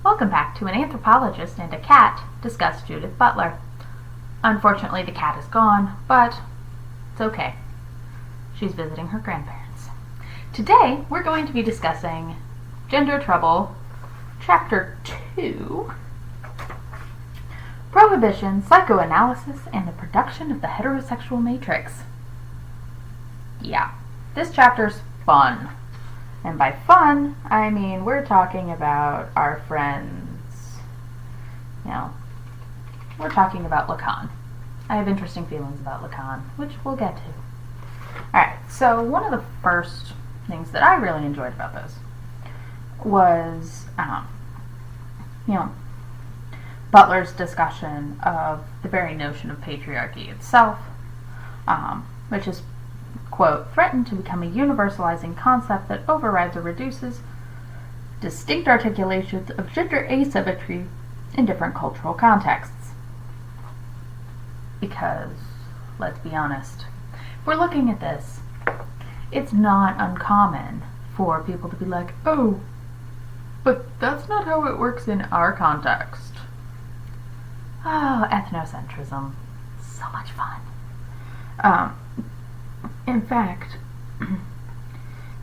Welcome back to An Anthropologist and a Cat discuss Judith Butler. Unfortunately, the cat is gone, but it's okay. She's visiting her grandparents. Today, we're going to be discussing Gender Trouble, Chapter 2, Prohibition, Psychoanalysis, and the Production of the Heterosexual Matrix. Yeah, this chapter's fun. And by fun, I mean we're talking about our friends. We're talking about Lacan. I have interesting feelings about Lacan, which we'll get to. Alright, so one of the first things that I really enjoyed about this was, Butler's discussion of the very notion of patriarchy itself, which is, quote, threatened to become a universalizing concept that overrides or reduces distinct articulations of gender asymmetry in different cultural contexts. Because, let's be honest, if we're looking at this, it's not uncommon for people to be like, oh, but that's not how it works in our context. Oh, ethnocentrism. So much fun. In fact,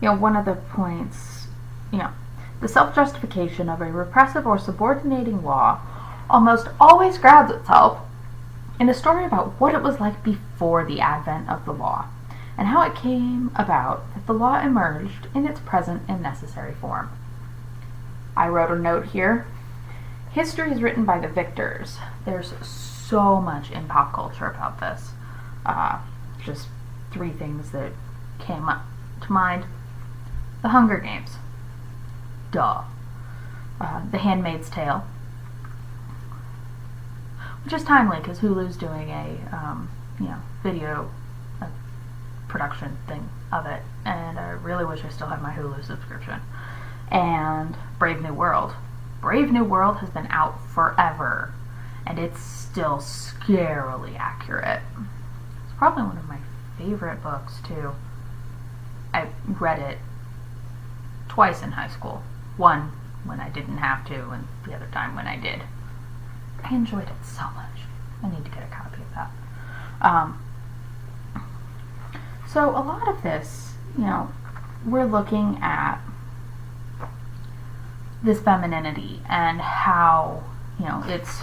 one of the points, the self-justification of a repressive or subordinating law almost always grounds itself in a story about what it was like before the advent of the law, and how it came about that the law emerged in its present and necessary form. I wrote a note here. History is written by the victors. There's so much in pop culture about this. Just three things that came up to mind. The Hunger Games. Duh. The Handmaid's Tale. Which is timely because Hulu's doing a video production thing of it, and I really wish I still had my Hulu subscription. And Brave New World. Brave New World has been out forever, and it's still scarily accurate. It's probably one of my favorite books too. I read it twice in high school. One when I didn't have to, and the other time when I did. I enjoyed it so much. I need to get a copy of that. So a lot of this, we're looking at this femininity and how, it's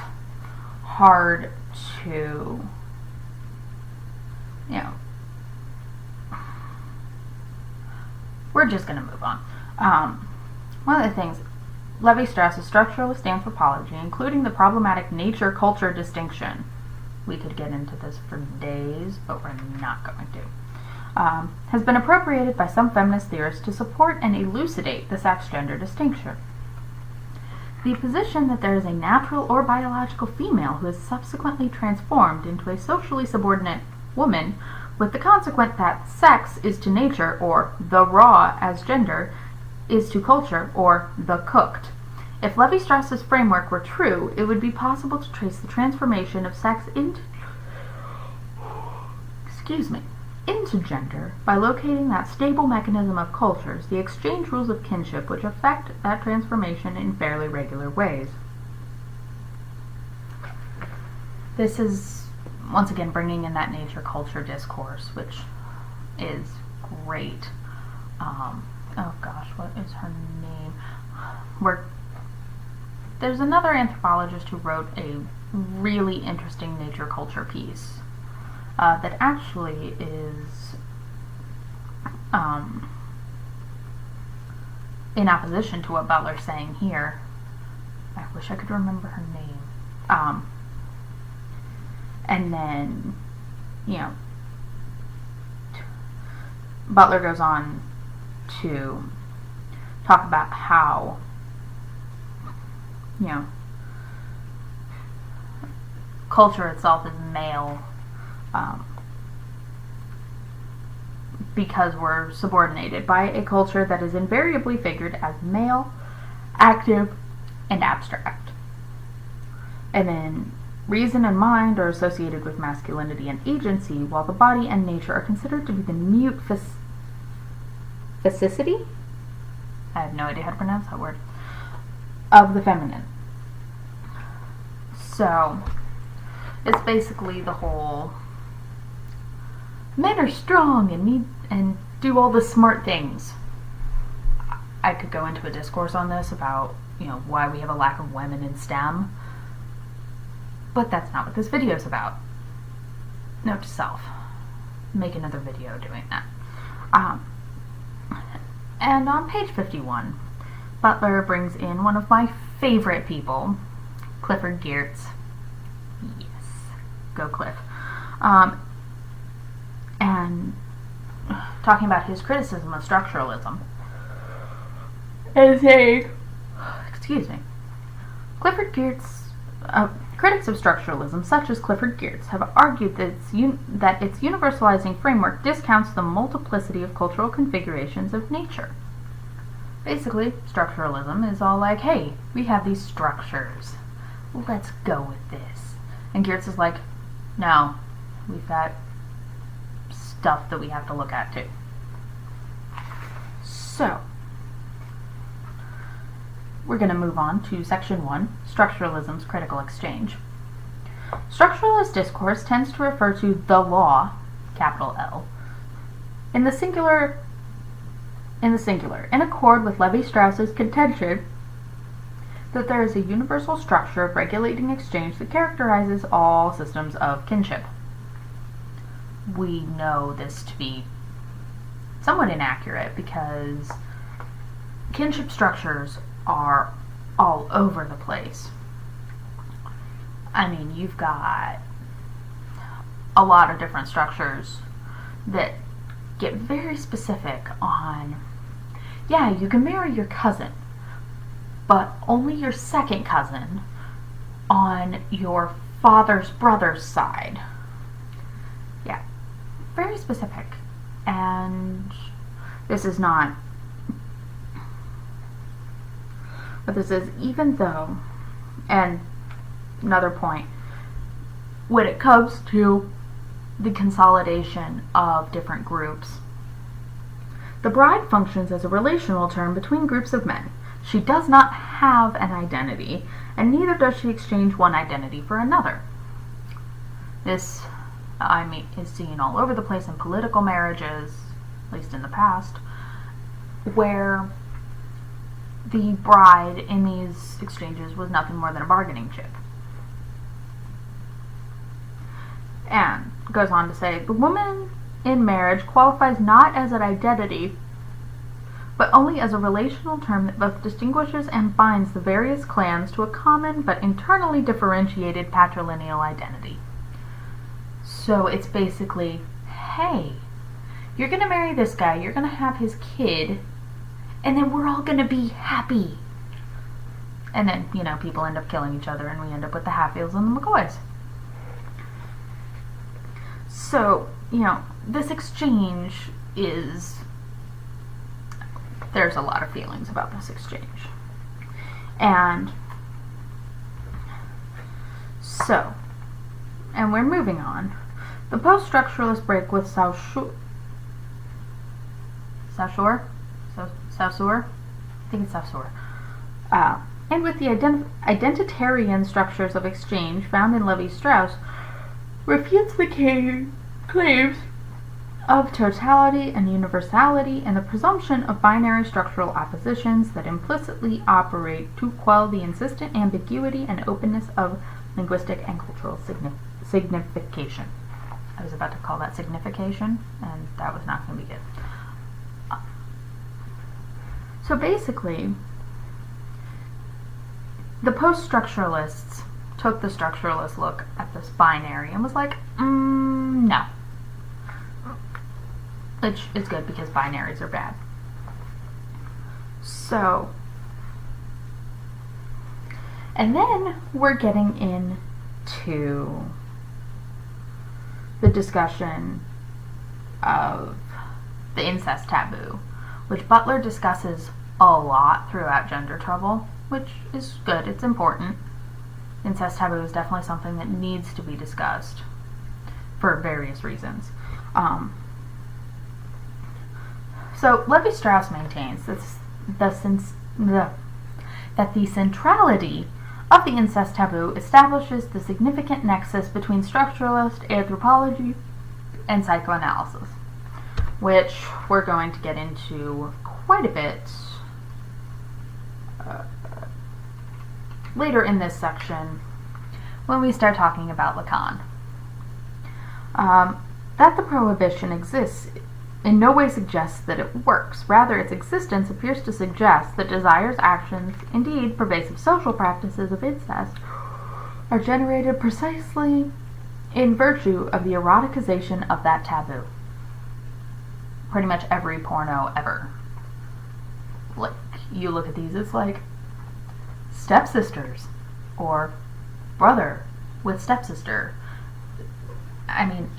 hard to, we're just going to move on. One of the things, Levi-Strauss's structuralist anthropology, including the problematic nature-culture distinction, we could get into this for days, but we're not going to, has been appropriated by some feminist theorists to support and elucidate the sex-gender distinction. The position that there is a natural or biological female who is subsequently transformed into a socially subordinate woman, with the consequent that sex is to nature, or the raw as gender, is to culture, or the cooked. If Levi-Strauss's framework were true, it would be possible to trace the transformation of sex into gender by locating that stable mechanism of cultures, the exchange rules of kinship, which affect that transformation in fairly regular ways. This is, once again, bringing in that nature-culture discourse, which is great. Oh gosh, what is her name? There's another anthropologist who wrote a really interesting nature-culture piece that actually is in opposition to what Butler's saying here. I wish I could remember her name. And then, Butler goes on to talk about how, culture itself is male, because we're subordinated by a culture that is invariably figured as male, active, and abstract. And then reason and mind are associated with masculinity and agency, while the body and nature are considered to be the mute facility? I have no idea how to pronounce that word. of the feminine. So it's basically the whole men are strong and do all the smart things. I could go into a discourse on this about, why we have a lack of women in STEM, but that's not what this video is about. Note to self, make another video doing that. And on page 51, Butler brings in one of my favorite people, Clifford Geertz. Yes, go Cliff. And talking about his criticism of structuralism. And saying, Clifford Geertz, critics of structuralism, such as Clifford Geertz, have argued that its universalizing framework discounts the multiplicity of cultural configurations of nature. Basically, structuralism is all like, hey, we have these structures. Let's go with this. And Geertz is like, no, we've got stuff that we have to look at too. So, we're going to move on to section 1, Structuralism's Critical Exchange. Structuralist discourse tends to refer to the law, capital L, in the singular, in accord with Levi-Strauss's contention that there is a universal structure of regulating exchange that characterizes all systems of kinship. We know this to be somewhat inaccurate because kinship structures are all over the place. I mean, you've got a lot of different structures that get very specific on, yeah, you can marry your cousin, but only your second cousin on your father's brother's side. Yeah, very specific. And this is not, but this is, even though, and another point, when it comes to the consolidation of different groups, the bride functions as a relational term between groups of men. She does not have an identity, and neither does she exchange one identity for another. This, is seen all over the place in political marriages, at least in the past, where the bride in these exchanges was nothing more than a bargaining chip. And goes on to say, the woman in marriage qualifies not as an identity, but only as a relational term that both distinguishes and binds the various clans to a common but internally differentiated patrilineal identity. So it's basically, hey, you're going to marry this guy, you're going to have his kid, and then we're all going to be happy. And then, people end up killing each other, and we end up with the Hatfields and the McCoys. So, this exchange is, there's a lot of feelings about this exchange. And so, and we're moving on. The post-structuralist break with Saussure? I think it's Saussure. And with the identitarian structures of exchange found in Levi-Strauss, refutes the claims of totality and universality and the presumption of binary structural oppositions that implicitly operate to quell the insistent ambiguity and openness of linguistic and cultural signification. I was about to call that signification, and that was not going to be good. So basically, the post-structuralists took the structuralist look at this binary and was like, no. Which is good because binaries are bad. So, and then we're getting into the discussion of the incest taboo, which Butler discusses a lot throughout Gender Trouble, which is good, it's important. Incest taboo is definitely something that needs to be discussed for various reasons. So Levi-Strauss maintains that that the centrality of the incest taboo establishes the significant nexus between structuralist anthropology and psychoanalysis, which we're going to get into quite a bit later in this section when we start talking about Lacan. That the prohibition exists in no way suggests that it works. Rather, its existence appears to suggest that desires, actions, indeed pervasive social practices of incest, are generated precisely in virtue of the eroticization of that taboo. Pretty much every porno ever. Like, you look at these, it's like stepsisters or brother with stepsister. I mean,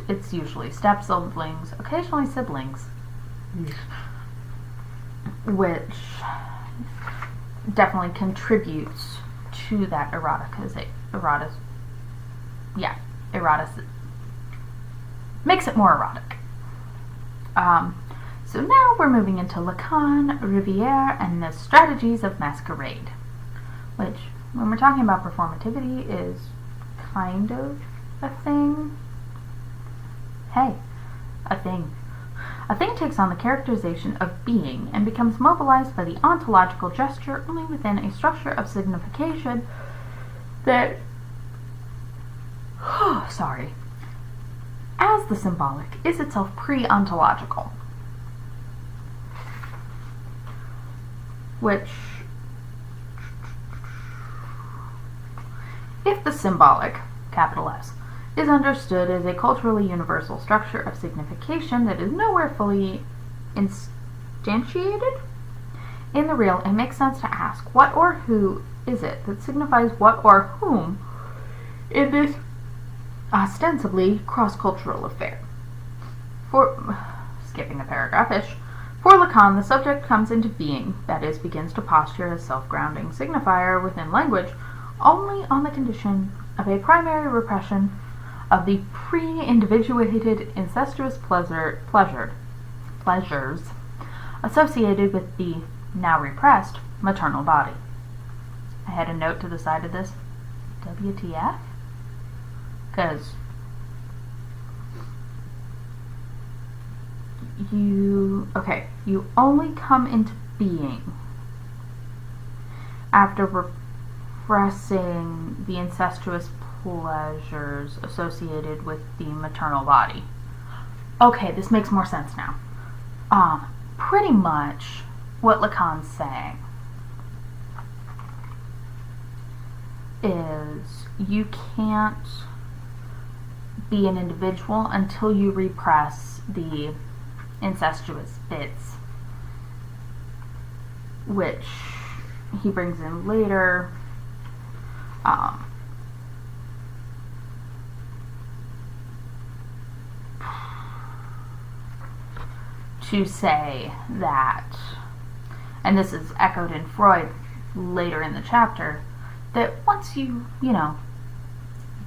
it's usually step siblings, occasionally siblings, which definitely contributes to that makes it more erotic. So now we're moving into Lacan, Riviere, and the strategies of masquerade, which, when we're talking about performativity, is kind of a thing. Hey, a thing. A thing takes on the characterization of being and becomes mobilized by the ontological gesture only within a structure of signification that, as the symbolic, is itself pre-ontological. Which, if the symbolic, capital S, is understood as a culturally universal structure of signification that is nowhere fully instantiated in the real, it makes sense to ask, what or who is it that signifies what or whom in this ostensibly cross-cultural affair? Skipping a paragraph-ish, for Lacan, the subject comes into being, that is, begins to posture as self-grounding signifier within language, only on the condition of a primary repression of the pre-individuated incestuous pleasures associated with the now repressed maternal body. I had a note to the side of this, WTF? Because you only come into being after repressing the incestuous pleasures associated with the maternal body. Okay, this makes more sense now. Pretty much what Lacan's saying is you can't be an individual until you repress the incestuous bits, which he brings in later. To say that, and this is echoed in Freud later in the chapter, that once you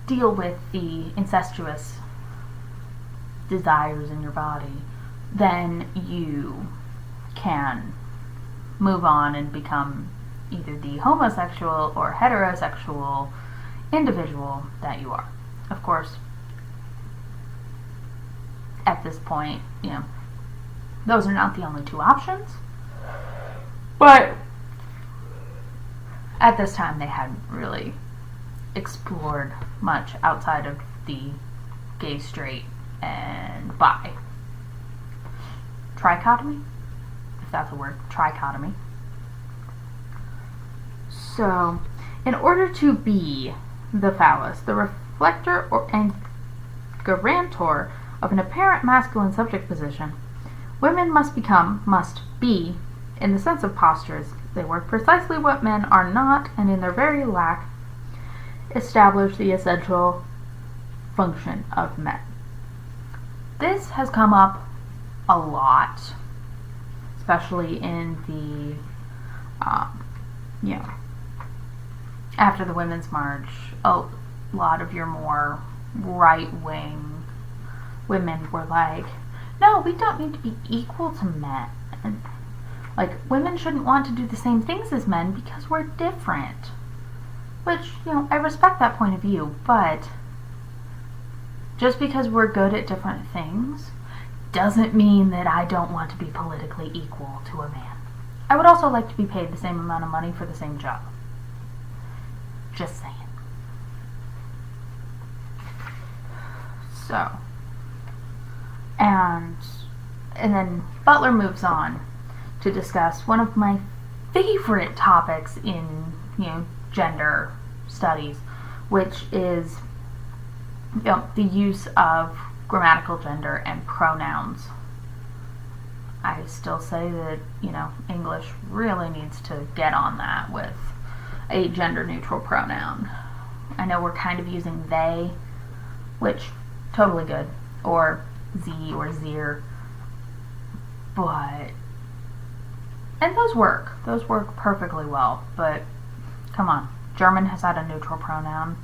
deal with the incestuous desires in your body, then you can move on and become either the homosexual or heterosexual individual that you are. Of course, at this point, those are not the only two options, but at this time they hadn't really explored much outside of the gay, straight, and bi. Trichotomy? If that's a word. Trichotomy. So, in order to be the phallus, the reflector and guarantor of an apparent masculine subject position, women must be, in the sense of postures, they work precisely what men are not, and in their very lack, establish the essential function of men. This has come up a lot, especially in the, after the Women's March. A lot of your more right-wing women were like, no, we don't need to be equal to men. Like, women shouldn't want to do the same things as men because we're different. Which, I respect that point of view, but just because we're good at different things doesn't mean that I don't want to be politically equal to a man. I would also like to be paid the same amount of money for the same job. Just saying. So, and then Butler moves on to discuss one of my favorite topics in, gender studies, which is, the use of grammatical gender and pronouns. I still say that, English really needs to get on that with a gender-neutral pronoun. I know we're kind of using they, which, totally good, or ze or zir, but, and those work perfectly well, but come on, German has had a neutral pronoun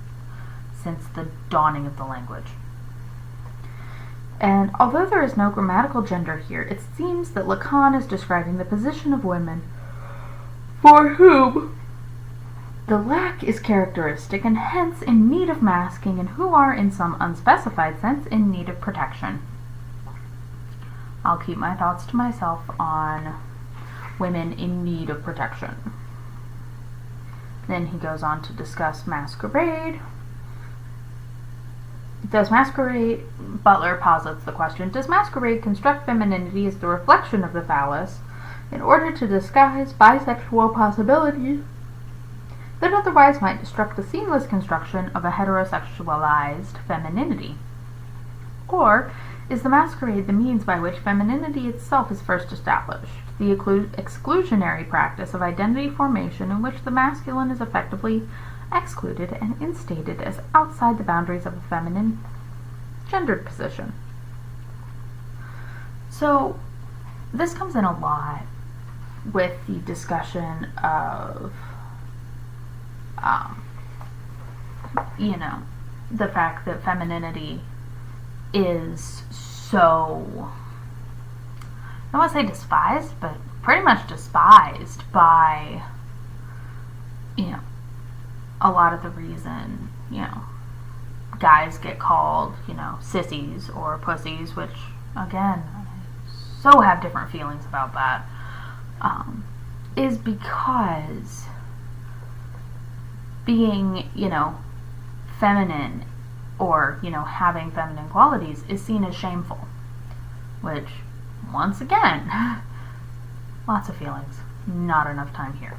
since the dawning of the language. And although there is no grammatical gender here, it seems that Lacan is describing the position of women for whom the lack is characteristic and hence in need of masking, and who are, in some unspecified sense, in need of protection. I'll keep my thoughts to myself on women in need of protection. Then he goes on to discuss masquerade. Butler posits the question, does masquerade construct femininity as the reflection of the phallus in order to disguise bisexual possibilities that otherwise might disrupt the seamless construction of a heterosexualized femininity? Or is the masquerade the means by which femininity itself is first established, the exclusionary practice of identity formation in which the masculine is effectively excluded and instated as outside the boundaries of a feminine gendered position? So this comes in a lot with the discussion of the fact that femininity is so, I don't want to say despised, but pretty much despised by, a lot of the reason, guys get called, sissies or pussies, which, again, I so have different feelings about that, is because being, feminine or, having feminine qualities is seen as shameful, which, once again, lots of feelings, not enough time here.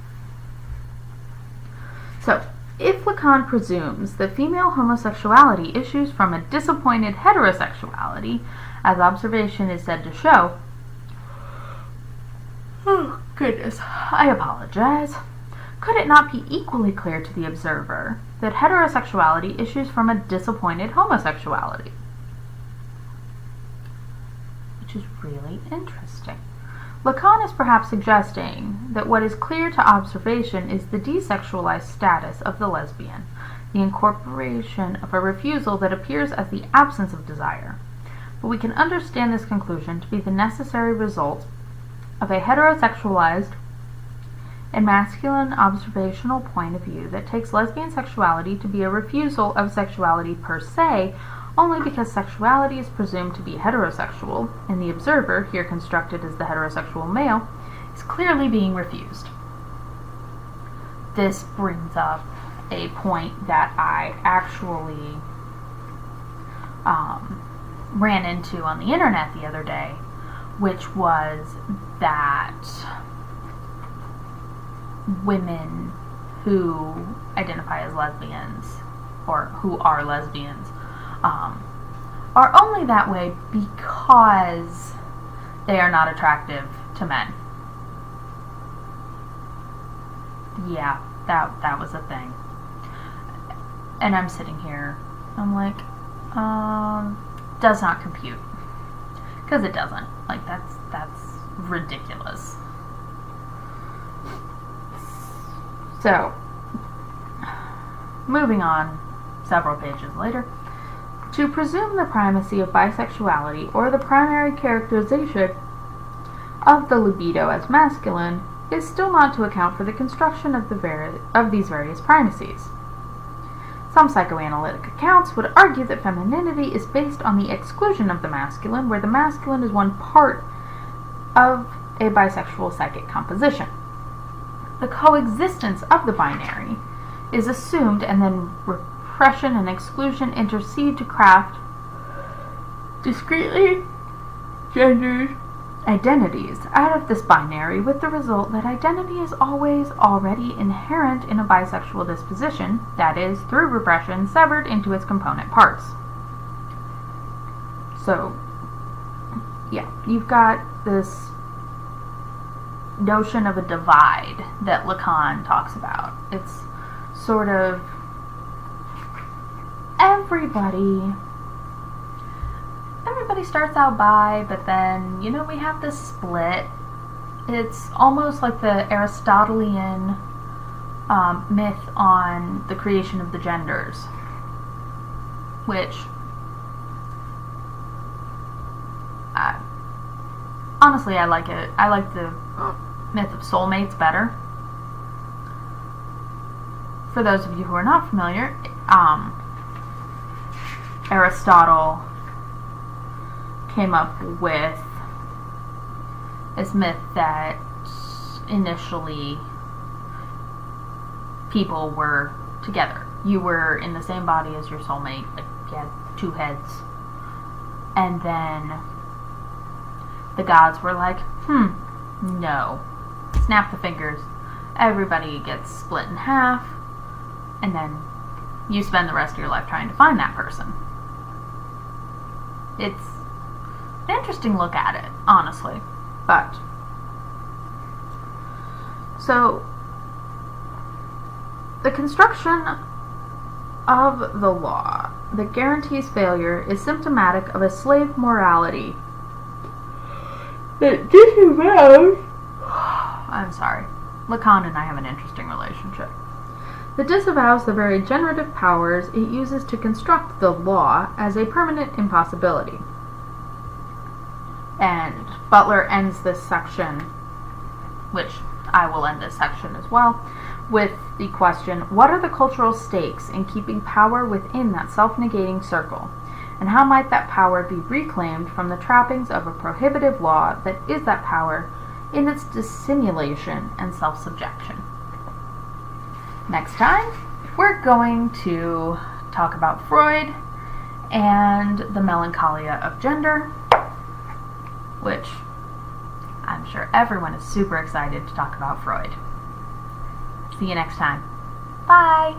So, if Lacan presumes that female homosexuality issues from a disappointed heterosexuality, as observation is said to show, oh goodness, I apologize, could it not be equally clear to the observer that heterosexuality issues from a disappointed homosexuality? Which is really interesting. Lacan is perhaps suggesting that what is clear to observation is the desexualized status of the lesbian, the incorporation of a refusal that appears as the absence of desire. But we can understand this conclusion to be the necessary result of a heterosexualized and masculine observational point of view that takes lesbian sexuality to be a refusal of sexuality per se, only because sexuality is presumed to be heterosexual, and the observer, here constructed as the heterosexual male, is clearly being refused. This brings up a point that I actually ran into on the internet the other day, which was that women who identify as lesbians, or who are lesbians, are only that way because they are not attractive to men. Yeah, that was a thing. And I'm sitting here, I'm like, does not compute. Because it doesn't. Like, that's ridiculous. So, moving on several pages later, to presume the primacy of bisexuality or the primary characterization of the libido as masculine is still not to account for the construction of these various primacies. Some psychoanalytic accounts would argue that femininity is based on the exclusion of the masculine, where the masculine is one part of a bisexual psychic composition. The coexistence of the binary is assumed, and then repression and exclusion intercede to craft discretely gendered identities out of this binary, with the result that identity is always already inherent in a bisexual disposition, that is, through repression, severed into its component parts. So, yeah, you've got this notion of a divide that Lacan talks about. It's sort of everybody starts out bi, but then, we have this split. It's almost like the Aristotelian myth on the creation of the genders, which honestly, I like it. I like the myth of soulmates better. For those of you who are not familiar, Aristotle came up with this myth that initially people were together. You were in the same body as your soulmate, like you had two heads. And then the gods were like, no. Snap the fingers. Everybody gets split in half, and then you spend the rest of your life trying to find that person. It's an interesting look at it, honestly. But, so, the construction of the law that guarantees failure is symptomatic of a slave morality that disavows... I'm sorry. Lacan and I have an interesting relationship. That disavows the very generative powers it uses to construct the law as a permanent impossibility. And Butler ends this section, which I will end this section as well, with the question, what are the cultural stakes in keeping power within that self-negating circle? And how might that power be reclaimed from the trappings of a prohibitive law that is that power in its dissimulation and self-subjection? Next time, we're going to talk about Freud and the melancholia of gender, which I'm sure everyone is super excited to talk about Freud. See you next time. Bye!